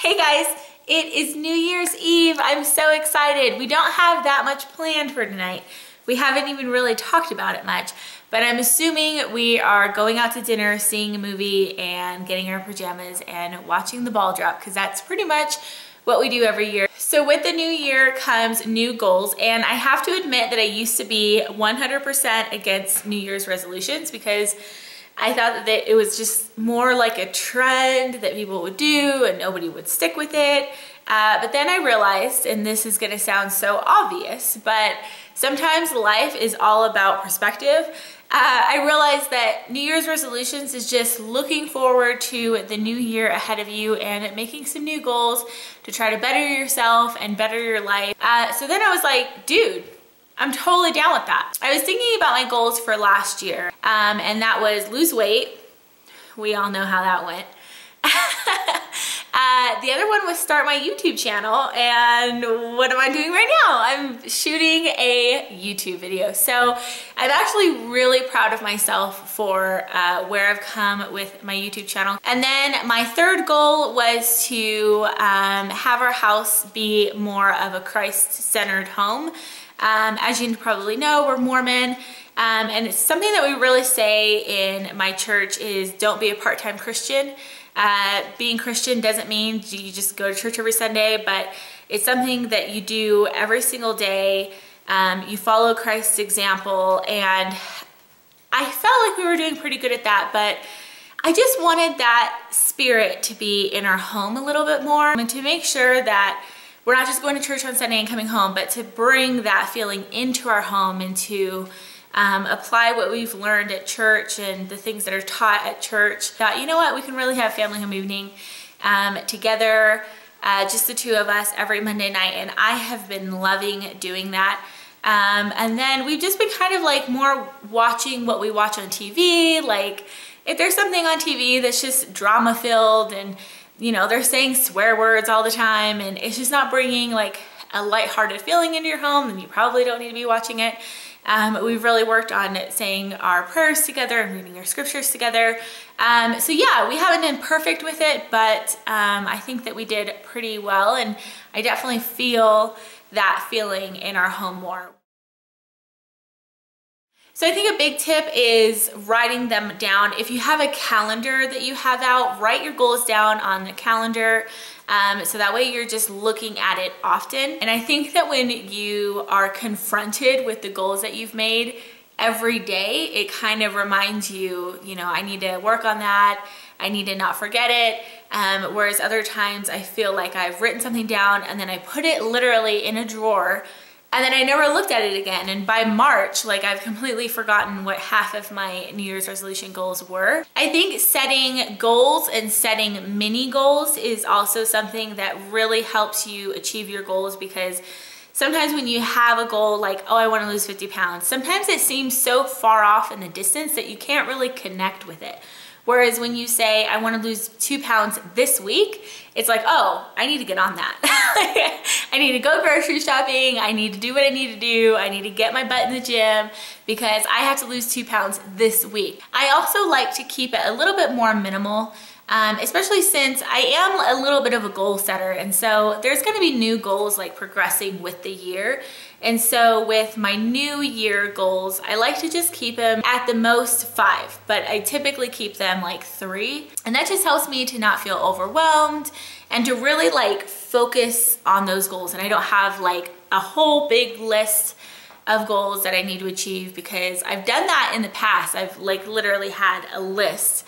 Hey guys, it is New Year's Eve. I'm so excited. We don't have that much planned for tonight. We haven't even really talked about it much, but I'm assuming we are going out to dinner, seeing a movie, and getting our pajamas and watching the ball drop, because that's pretty much what we do every year. So with the new year comes new goals, and I have to admit that I used to be 100% against New Year's resolutions because I thought that it was just more like a trend that people would do and nobody would stick with it. But then I realized, and this is gonna sound so obvious, but sometimes life is all about perspective. I realized that New Year's resolutions is just looking forward to the new year ahead of you and making some new goals to try to better yourself and better your life. So then I was like, dude, I'm totally down with that. I was thinking about my goals for last year, and that was lose weight. We all know how that went. The other one was start my YouTube channel, and what am I doing right now? I'm shooting a YouTube video. So I'm actually really proud of myself for where I've come with my YouTube channel. And then my third goal was to have our house be more of a Christ-centered home. As you probably know, we're Mormon, and it's something that we really say in my church is don't be a part-time Christian. Being Christian doesn't mean you just go to church every Sunday, but it's something that you do every single day. You follow Christ's example, and I felt like we were doing pretty good at that, but I just wanted that spirit to be in our home a little bit more, and to make sure that we're not just going to church on Sunday and coming home, but to bring that feeling into our home and to apply what we've learned at church and the things that are taught at church. Thought, you know what, we can really have family home evening together, just the two of us every Monday night, and I have been loving doing that. And then we've just been kind of like more watching what we watch on TV. Like if there's something on TV that's just drama filled and you know, they're saying swear words all the time and it's just not bringing like a lighthearted feeling into your home, then you probably don't need to be watching it. We've really worked on saying our prayers together and reading our scriptures together. So yeah, we haven't been perfect with it, but I think that we did pretty well, and I definitely feel that feeling in our home more. So I think a big tip is writing them down. If you have a calendar that you have out, write your goals down on the calendar. So that way you're just looking at it often. And I think that when you are confronted with the goals that you've made every day, it kind of reminds you, you know, I need to work on that. I need to not forget it. Whereas other times I feel like I've written something down and then I put it literally in a drawer, and then I never looked at it again. And by March, like I've completely forgotten what half of my New Year's resolution goals were. I think setting goals and setting mini goals is also something that really helps you achieve your goals, because sometimes when you have a goal like, oh, I want to lose 50 pounds, sometimes it seems so far off in the distance that you can't really connect with it. Whereas when you say, I want to lose 2 pounds this week, it's like, oh, I need to get on that. I need to go grocery shopping. I need to do what I need to do. I need to get my butt in the gym because I have to lose 2 pounds this week. I also like to keep it a little bit more minimal, especially since I am a little bit of a goal setter. And so there's going to be new goals like progressing with the year. And so with my new year goals, I like to just keep them at the most 5, but I typically keep them like 3. And that just helps me to not feel overwhelmed and to really like focus on those goals. And I don't have like a whole big list of goals that I need to achieve, because I've done that in the past. I've like literally had a list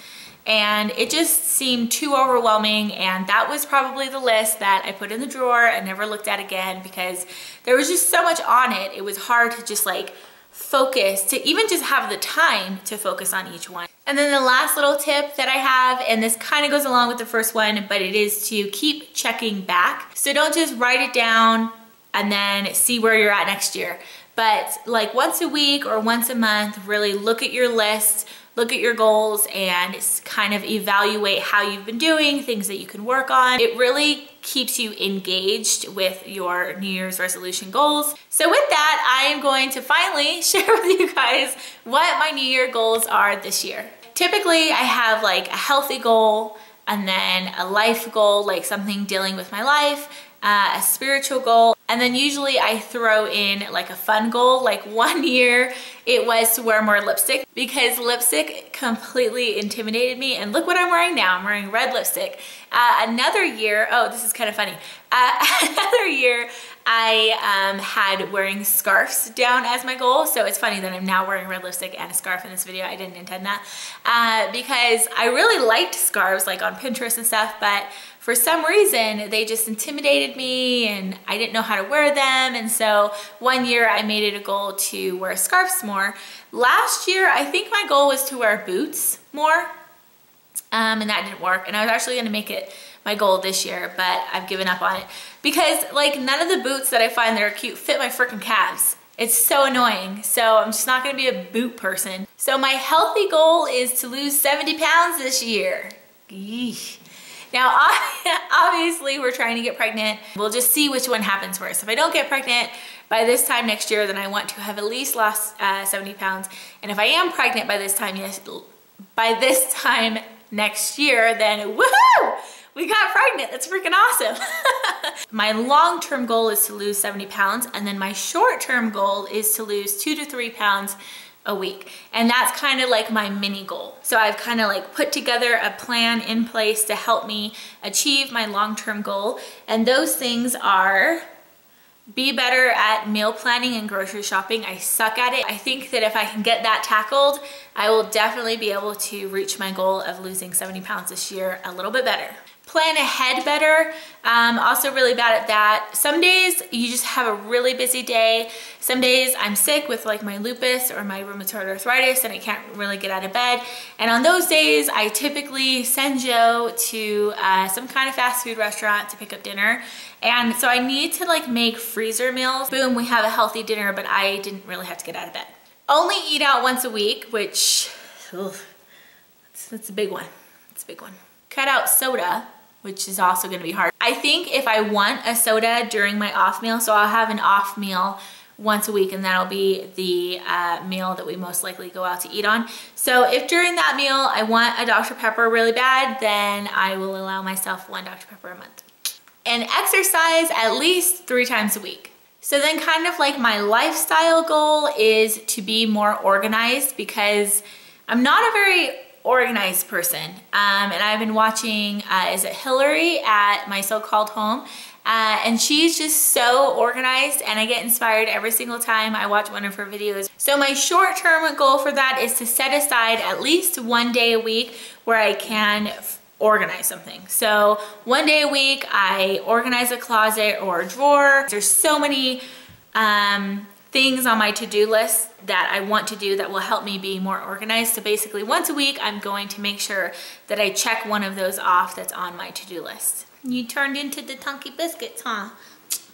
and it just seemed too overwhelming, and that was probably the list that I put in the drawer and never looked at again because there was just so much on it. It was hard to just like focus, to even just have the time to focus on each one. And then the last little tip that I have, and this kind of goes along with the first one, but it is to keep checking back. So don't just write it down and then see where you're at next year, but like once a week or once a month, really look at your list, look at your goals, and kind of evaluate how you've been doing, things that you can work on. It really keeps you engaged with your New Year's resolution goals. So with that, I am going to finally share with you guys what my New Year goals are this year. Typically, I have like a healthy goal, and then a life goal, like something dealing with my life, a spiritual goal, and then usually I throw in like a fun goal. Like one year it was to wear more lipstick because lipstick completely intimidated me, and look what I'm wearing now. I'm wearing red lipstick. Another year, oh, this is kind of funny. Another year I had wearing scarves down as my goal. So it's funny that I'm now wearing red lipstick and a scarf in this video. I didn't intend that because I really liked scarves like on Pinterest and stuff, but for some reason they just intimidated me and I didn't know how to wear them. And so one year I made it a goal to wear scarves more. Last year, I think my goal was to wear boots more. And that didn't work. And I was actually gonna make it my goal this year, but I've given up on it because like none of the boots that I find that are cute fit my freaking calves. It's so annoying. So I'm just not gonna be a boot person. So my healthy goal is to lose 70 pounds this year. Eesh. Now, obviously we're trying to get pregnant. We'll just see which one happens first. If I don't get pregnant by this time next year, then I want to have at least lost 70 pounds. And if I am pregnant by this time, next year, then woohoo! We got pregnant. That's freaking awesome. My long-term goal is to lose 70 pounds, and then my short-term goal is to lose 2 to 3 pounds a week. And that's kind of like my mini goal. So I've kind of like put together a plan in place to help me achieve my long-term goal. And those things are be better at meal planning and grocery shopping. I suck at it. I think that if I can get that tackled, I will definitely be able to reach my goal of losing 70 pounds this year a little bit better. Plan ahead better. Also really bad at that. Some days you just have a really busy day. Some days I'm sick with like my lupus or my rheumatoid arthritis and I can't really get out of bed. And on those days, I typically send Joe to some kind of fast food restaurant to pick up dinner. And so I need to like make freezer meals. Boom, we have a healthy dinner, but I didn't really have to get out of bed. Only eat out once a week, which, that's a big one. It's a big one. Cut out soda, which is also gonna be hard. I think if I want a soda during my off meal, so I'll have an off meal once a week and that'll be the meal that we most likely go out to eat on. So if during that meal I want a Dr. Pepper really bad, then I will allow myself one Dr. Pepper a month. And exercise at least 3 times a week. So then kind of like my lifestyle goal is to be more organized because I'm not a very organized person. And I've been watching, is it Hillary at My So-Called Home? And she's just so organized and I get inspired every single time I watch one of her videos. So my short-term goal for that is to set aside at least 1 day a week where I can organize something. So 1 day a week, I organize a closet or a drawer. There's so many things on my to-do list that I want to do that will help me be more organized. So basically once a week, I'm going to make sure that I check one of those off that's on my to-do list. You turned into the Tunky Biscuits, huh?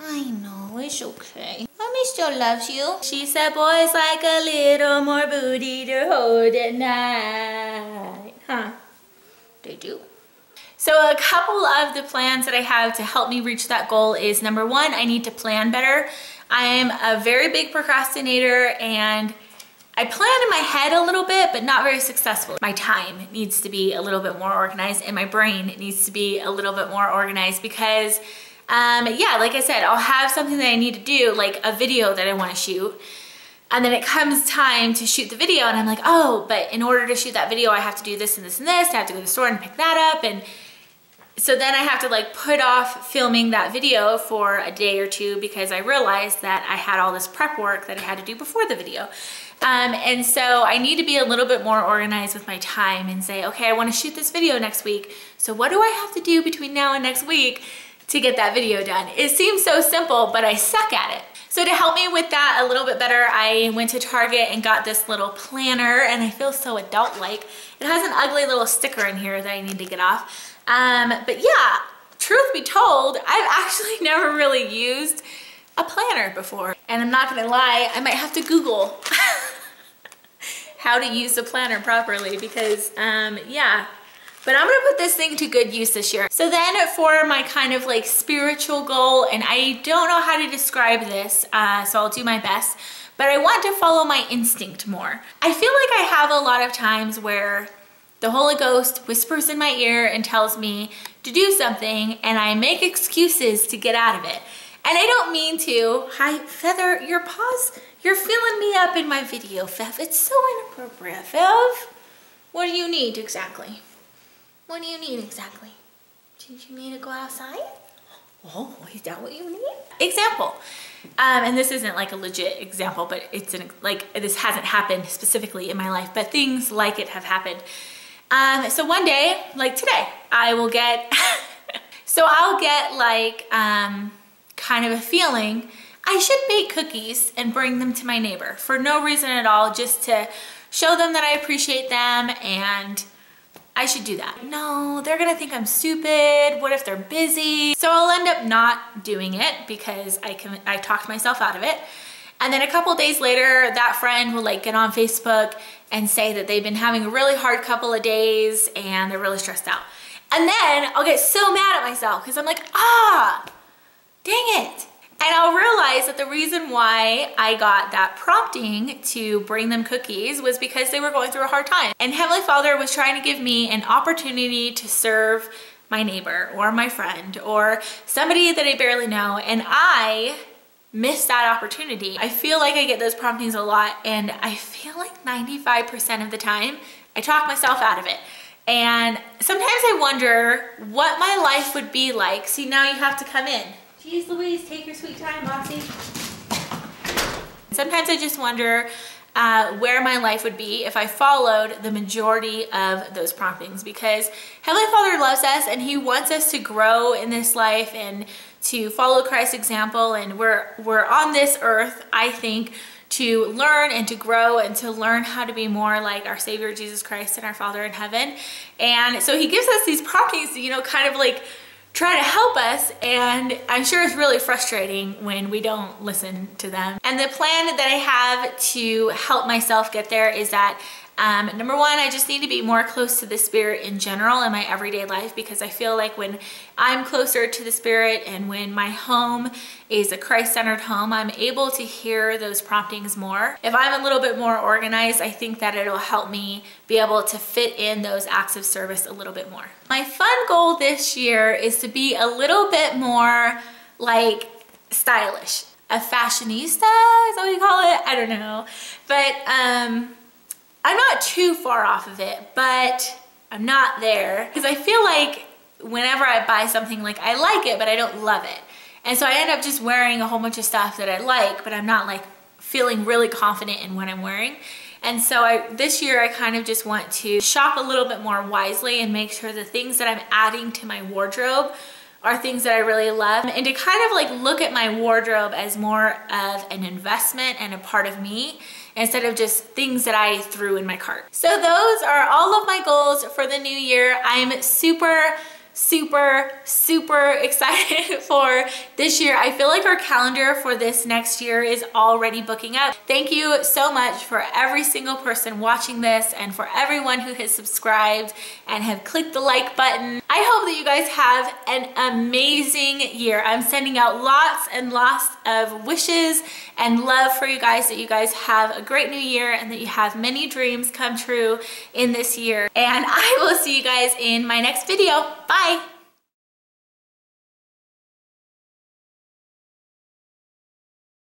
I know, it's okay. Mommy still loves you. She said boys like a little more booty to hold at night, huh? They do. So a couple of the plans that I have to help me reach that goal is number 1, I need to plan better. I am a very big procrastinator and I plan in my head a little bit, but not very successful. My time needs to be a little bit more organized and my brain needs to be a little bit more organized because, yeah, like I said, I'll have something that I need to do, like a video that I want to shoot. And then it comes time to shoot the video and I'm like, oh, but in order to shoot that video, I have to do this and this and this. I have to go to the store and pick that up. And so then I have to like put off filming that video for a day or 2 because I realized that I had all this prep work that I had to do before the video. And so I need to be a little bit more organized with my time and say, okay, I want to shoot this video next week. So what do I have to do between now and next week to get that video done? It seems so simple, but I suck at it. So to help me with that a little bit better, I went to Target and got this little planner and I feel so adult-like. It has an ugly little sticker in here that I need to get off. But yeah, truth be told, I've actually never really used a planner before. And I'm not gonna lie, I might have to Google how to use a planner properly because, yeah. But I'm gonna put this thing to good use this year. So then for my kind of like spiritual goal, and I don't know how to describe this, so I'll do my best, but I want to follow my instinct more. I feel like I have a lot of times where the Holy Ghost whispers in my ear and tells me to do something, and I make excuses to get out of it. And I don't mean to. Hi, Feather, your paws, you're filling me up in my video, Fev. It's so inappropriate, Fev. What do you need exactly? What do you need exactly? Do you need to go outside? Oh, is that what you need? Example. And this isn't like a legit example, but it's like this hasn't happened specifically in my life, but things like it have happened. So one day, like today, I will get, so I'll get like kind of a feeling I should bake cookies and bring them to my neighbor for no reason at all, just to show them that I appreciate them, and I should do that. No, they're gonna think I'm stupid. What if they're busy? So I'll end up not doing it because I talked myself out of it. And then a couple days later, that friend will like get on Facebook and say that they've been having a really hard couple of days and they're really stressed out. And then I'll get so mad at myself because I'm like, dang it. And I'll realize that the reason why I got that prompting to bring them cookies was because they were going through a hard time. And Heavenly Father was trying to give me an opportunity to serve my neighbor or my friend or somebody that I barely know. And I missed that opportunity. I feel like I get those promptings a lot, and I feel like 95% of the time I talk myself out of it. And sometimes I wonder what my life would be like. See, now you have to come in. Jeez Louise, take your sweet time, Boxy. Sometimes I just wonder where my life would be if I followed the majority of those promptings, because Heavenly Father loves us and He wants us to grow in this life and to follow Christ's example. And we're on this earth, I think, to learn and to grow and to learn how to be more like our Savior Jesus Christ and our Father in heaven. And so He gives us these promptings to, you know, kind of like try to help us, and I'm sure it's really frustrating when we don't listen to them. And the plan that I have to help myself get there is that number one, I just need to be more close to the Spirit in general in my everyday life, because I feel like when I'm closer to the Spirit and when my home is a Christ-centered home, I'm able to hear those promptings more. If I'm a little bit more organized, I think that it'll help me be able to fit in those acts of service a little bit more. My fun goal this year is to be a little bit more like stylish. A fashionista, is that what you call it? I don't know. But I'm not too far off of it, but I'm not there, because I feel like whenever I buy something, like I like it, but I don't love it. And so I end up just wearing a whole bunch of stuff that I like, but I'm not like feeling really confident in what I'm wearing. And so this year I kind of just want to shop a little bit more wisely and make sure the things that I'm adding to my wardrobe are things that I really love, and to kind of like look at my wardrobe as more of an investment and a part of me, instead of just things that I threw in my cart. So those are all of my goals for the new year. I'm super excited for this year. I feel like our calendar for this next year is already booking up. Thank you so much for every single person watching this, and for everyone who has subscribed and have clicked the like button. I hope that you guys have an amazing year. I'm sending out lots and lots of wishes and love for you guys, that you guys have a great new year and that you have many dreams come true in this year. And I will see you guys in my next video. Bye.